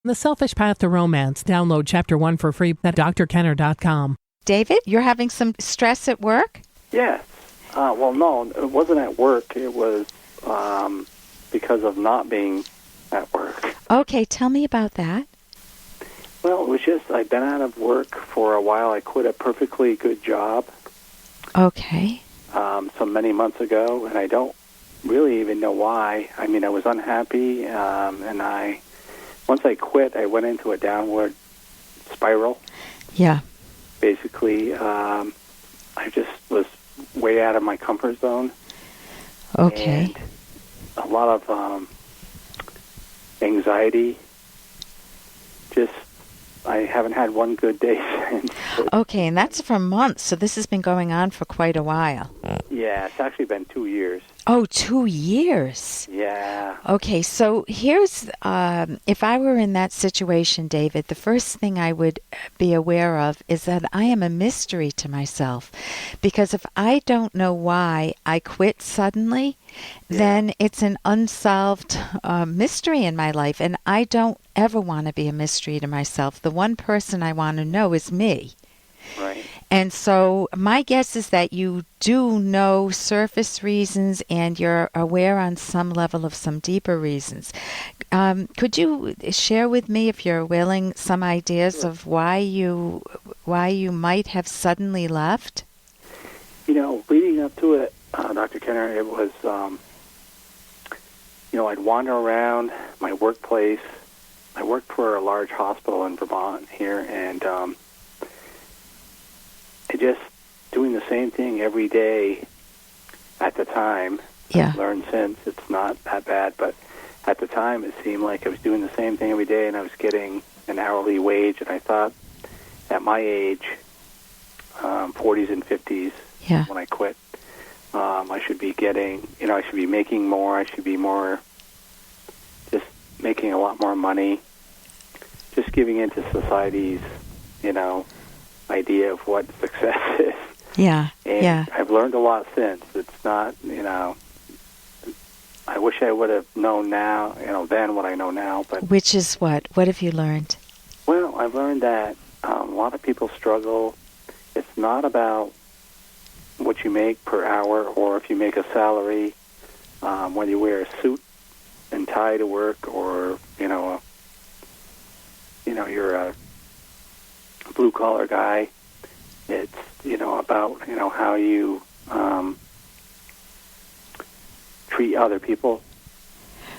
The Selfish Path to Romance. Download Chapter 1 for free at drkenner.com. David, you're having some stress at work? Yes. No, it wasn't at work. It was because of not being at work. Okay, tell me about that. Well, it was just I'd been out of work for a while. I quit a perfectly good job. Okay. So many months ago, and I don't really even know why. I mean, I was unhappy, and once I quit, I went into a downward spiral. Yeah. Basically, I just was way out of my comfort zone. Okay. And a lot of anxiety. I haven't had one good day since. Okay, and that's for months, so this has been going on for quite a while. Yeah, it's actually been 2 years. Oh, 2 years. Yeah. Okay, so here's, if I were in that situation, David, the first thing I would be aware of is that I am a mystery to myself. Because if I don't know why I quit suddenly, then it's an unsolved mystery in my life, and I don't ever want to be a mystery to myself. The one person I want to know is me. Right. And so my guess is that you do know surface reasons and you're aware on some level of some deeper reasons. Could you share with me, if you're willing, some ideas of why you might have suddenly left? Leading up to it, Dr. Kenner, it was, I'd wander around my workplace. I worked for a large hospital in Vermont here, and just doing the same thing every day at the time. Yeah. I've learned since it's not that bad, but at the time it seemed like I was doing the same thing every day and I was getting an hourly wage, and I thought at my age, 40s and 50s, when I quit, I should be getting, I should be making more, I should be just making a lot more money, just giving into society's, idea of what success is. Yeah. And I've learned a lot since. It's not, I wish I would have known now, then what I know now. But which is what? What have you learned? Well, I've learned that a lot of people struggle. It's not about what you make per hour or if you make a salary, whether you wear a suit and tie to work or, you're a blue-collar guy. It's, about, how you treat other people,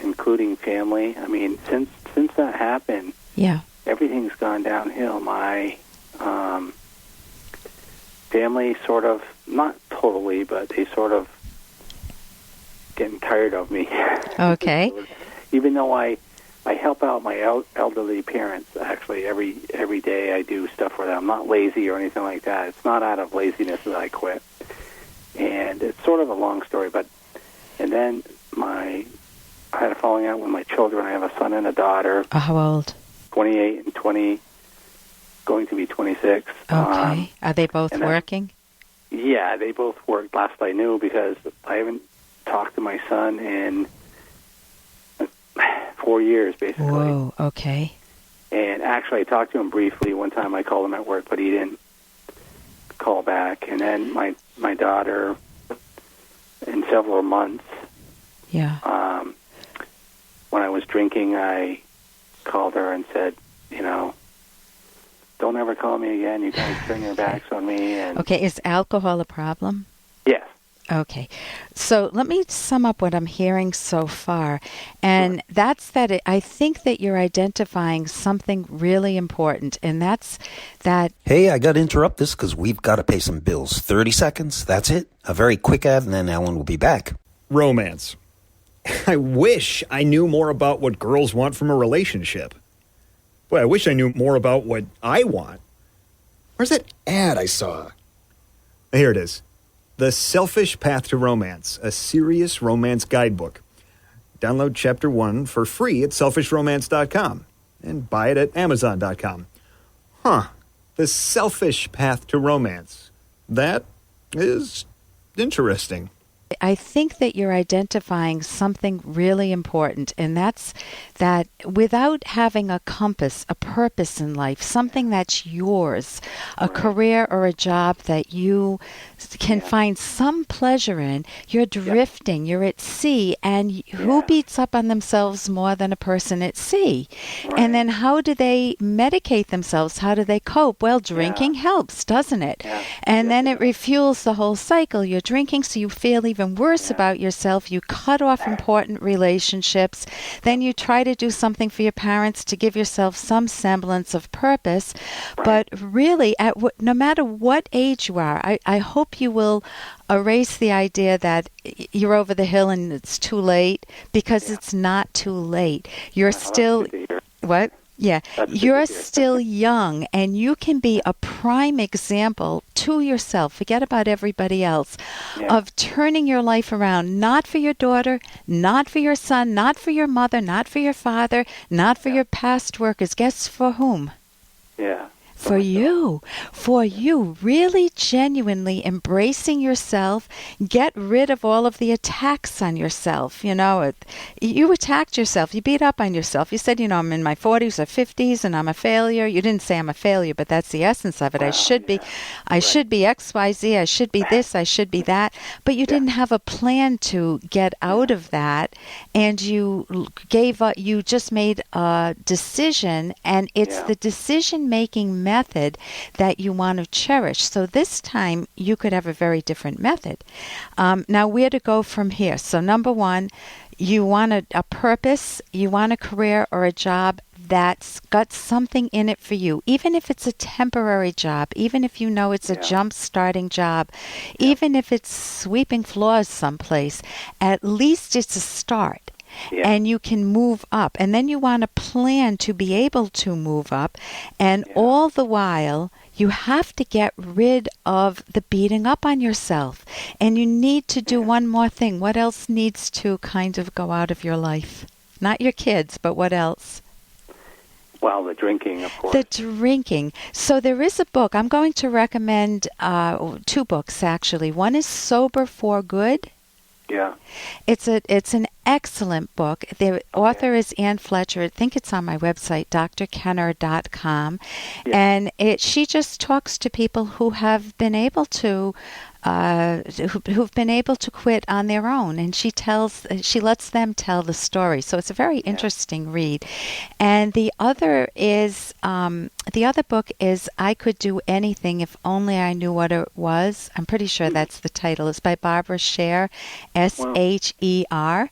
including family. I mean, since that happened, everything's gone downhill. My family sort of, not totally, but they sort of getting tired of me. Okay. Even though I help out my elderly parents, actually, every day I do stuff for them. I'm not lazy or anything like that. It's not out of laziness that I quit. And it's sort of a long story, and then I had a falling out with my children. I have a son and a daughter. How old? 28 and 20, going to be 26. Okay. Are they both working? Yeah, they both work, last I knew, because I haven't talked to my son in 4 years, basically. Whoa, okay. And actually, I talked to him briefly. One time I called him at work, but he didn't call back. And then my daughter, in several months, when I was drinking, I called her and said, don't ever call me again. You guys turn your backs on me. And okay, is alcohol a problem? Yes. Okay. So let me sum up what I'm hearing so far. And that's that I think that you're identifying something really important, and that's that... Hey, I got to interrupt this because we've got to pay some bills. 30 seconds, that's it. A very quick ad, and then Alan will be back. Romance. I wish I knew more about what girls want from a relationship. Boy, I wish I knew more about what I want. Where's that ad I saw? Here it is. The Selfish Path to Romance, a serious romance guidebook. Download Chapter 1 for free at selfishromance.com and buy it at amazon.com. The Selfish Path to Romance. That is interesting. I think that you're identifying something really important, and that's that without having a compass, a purpose in life, something that's yours, a career or a job that you can find some pleasure in, you're drifting, you're at sea, and who beats up on themselves more than a person at sea? And then how do they medicate themselves? How do they cope? Well, drinking helps, doesn't it? And then it refuels the whole cycle. You're drinking, so you feel even worse about yourself. You cut off important relationships. Then you try to do something for your parents to give yourself some semblance of purpose. But really, no matter what age you are, I hope you will erase the idea that you're over the hill and it's too late, because it's not too late. You're still... What? Yeah, you're still young, and you can be a prime example to yourself, forget about everybody else, of turning your life around, not for your daughter, not for your son, not for your mother, not for your father, not for your past workers. Guess for whom? For you, really genuinely embracing yourself. Get rid of all of the attacks on yourself. You know, you attacked yourself. You beat up on yourself. You said, I'm in my 40s or 50s and I'm a failure. You didn't say I'm a failure, but that's the essence of it. I should be XYZ. I should be this. I should be that. But you didn't have a plan to get out of that, and you gave up. You just made a decision, and it's the decision-making method that you want to cherish. So this time you could have a very different method. Now, where to go from here? So number one, you want a purpose, you want a career or a job that's got something in it for you, even if it's a temporary job, even if you know it's a jump-starting job, even if it's sweeping floors someplace, at least it's a start. And you can move up. And then you want a plan to be able to move up. And all the while, you have to get rid of the beating up on yourself. And you need to do one more thing. What else needs to kind of go out of your life? Not your kids, but what else? Well, the drinking, of course. The drinking. So there is a book. I'm going to recommend two books, actually. One is Sober for Good. It's an excellent book. The author is Ann Fletcher. I think it's on my website, drkenner.com. And she just talks to people who have been able to who've been able to quit on their own, and she lets them tell the story. So it's a very interesting read. And the other book is I Could Do Anything If Only I Knew What It Was. I'm pretty sure that's the title. It's by Barbara Sher, Sher.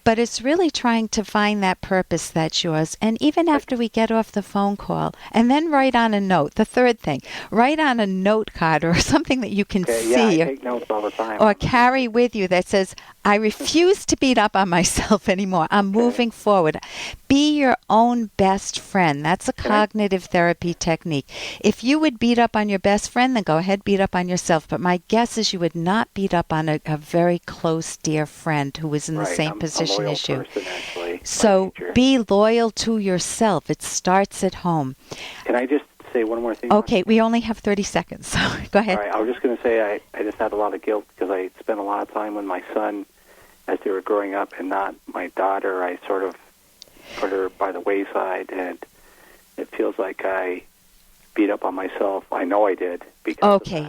But it's really trying to find that purpose that's yours. And even after we get off the phone call, and then write on a note, the third thing, write on a note card or something that you can see. I take notes all the time. Or carry with you that says, I refuse to beat up on myself anymore. I'm moving forward. Be your own best friend. That's a cognitive therapy technique. If you would beat up on your best friend, then go ahead, beat up on yourself. But my guess is you would not beat up on a very close, dear friend who is in the same position as you. So be loyal to yourself. It starts at home. Can I just say one more thing? Okay, we only have 30 seconds, so go ahead. All right, I was just going to say I just had a lot of guilt because I spent a lot of time with my son as they were growing up and not my daughter. I sort of put her by the wayside, and it feels like I beat up on myself. I know I did.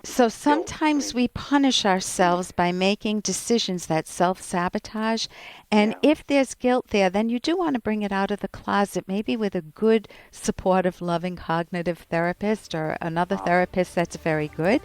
So sometimes we punish ourselves by making decisions that self-sabotage. And if there's guilt there, then you do want to bring it out of the closet, maybe with a good, supportive, loving cognitive therapist or another therapist that's very good.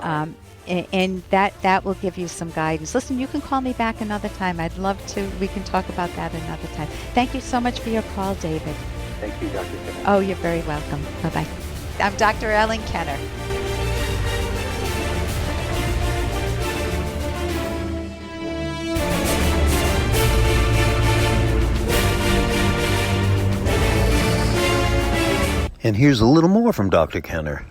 And that will give you some guidance. Listen, you can call me back another time. I'd love to. We can talk about that another time. Thank you so much for your call, David. Thank you, Dr. Kenner. Oh, you're very welcome. Bye-bye. I'm Dr. Ellen Kenner. And here's a little more from Dr. Kenner.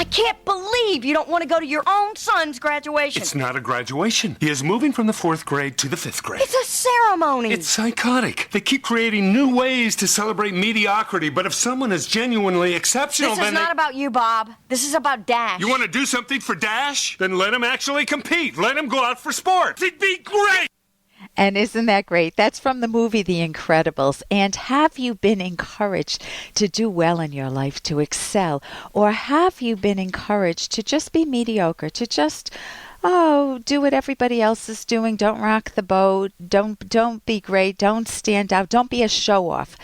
I can't believe you don't want to go to your own son's graduation. It's not a graduation. He is moving from the 4th grade to the 5th grade. It's a ceremony. It's psychotic. They keep creating new ways to celebrate mediocrity, but if someone is genuinely exceptional, This is not about you, Bob. This is about Dash. You want to do something for Dash? Then let him actually compete. Let him go out for sports. It'd be great. And isn't that great? That's from the movie The Incredibles. And have you been encouraged to do well in your life, to excel? Or have you been encouraged to just be mediocre, to just, do what everybody else is doing? Don't rock the boat. Don't be great. Don't stand out. Don't be a show-off.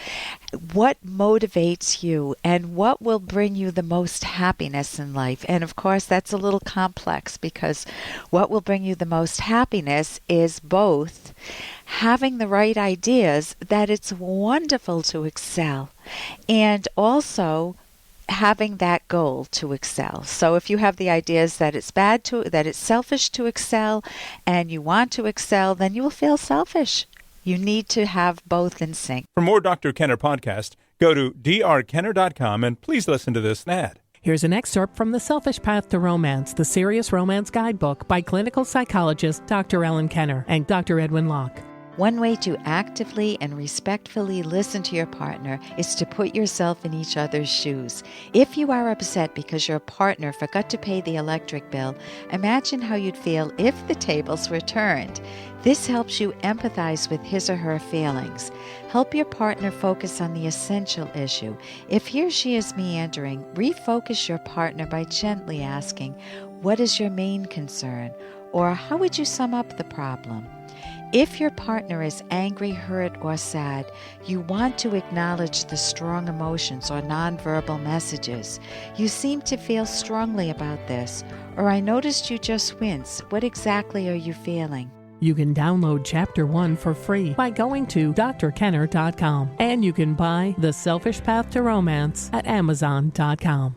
What motivates you and what will bring you the most happiness in life? And of course, that's a little complex because what will bring you the most happiness is both having the right ideas that it's wonderful to excel and also having that goal to excel. So if you have the ideas that that it's selfish to excel and you want to excel, then you will feel selfish. You need to have both in sync. For more Dr. Kenner podcast, go to drkenner.com and please listen to this ad. Here's an excerpt from The Selfish Path to Romance, the Serious Romance Guidebook by clinical psychologist Dr. Ellen Kenner and Dr. Edwin Locke. One way to actively and respectfully listen to your partner is to put yourself in each other's shoes. If you are upset because your partner forgot to pay the electric bill, imagine how you'd feel if the tables were turned. This helps you empathize with his or her feelings. Help your partner focus on the essential issue. If he or she is meandering, refocus your partner by gently asking, "What is your main concern?" Or how would you sum up the problem? If your partner is angry, hurt, or sad, you want to acknowledge the strong emotions or nonverbal messages. You seem to feel strongly about this, or I noticed you just wince. What exactly are you feeling? You can download Chapter 1 for free by going to drkenner.com. And you can buy The Selfish Path to Romance at amazon.com.